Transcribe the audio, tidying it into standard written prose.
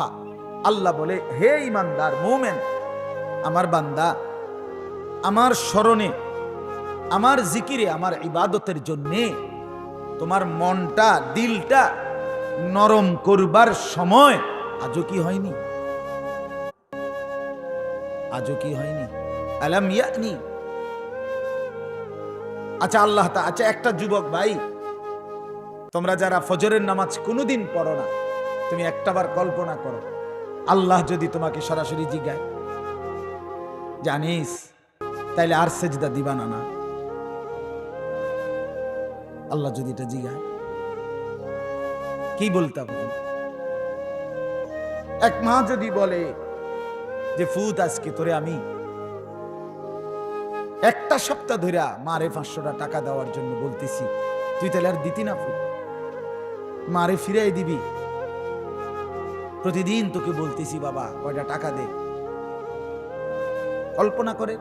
আহা, আল্লাহ বলে, হে ইমানদার মুমিন, আমার বান্দা আমার স্মরণে, আমার জিকিরে, আমার ইবাদতের জন্যে তোমার মনটা, দিলটা নরম করবার সময় আজও কি হয়নি? আজও কি হয়নি? আলাম ইয়ানি। আচ্ছা আল্লাহ আচ্ছা, একটা যুবক ভাই, তোমরা যারা ফজরের নামাজ কোনোদিন পড়ো না, তুমি একটাবার কল্পনা করো, আল্লাহ যদি তোমাকে সরাসরি জিজ্ঞায়, জানিস তাইলে আর সেজদা দিবা না? না, আল্লাহ যদি এটা জিজ্ঞায় কি বলতে হবে? এক মা যদি বলে যে ফুত, আজকে তোরে আমি একটা সপ্তাহ ধরে মারে 500 টাকা দেওয়ার জন্য বলতেছি, তুই তাহলে আর দিতি না? ফুত, মারে ফিরাই দিবি? প্রতিদিন তোকে বলতেছি বাবা কয়টা টাকা দে। কল্পনা করে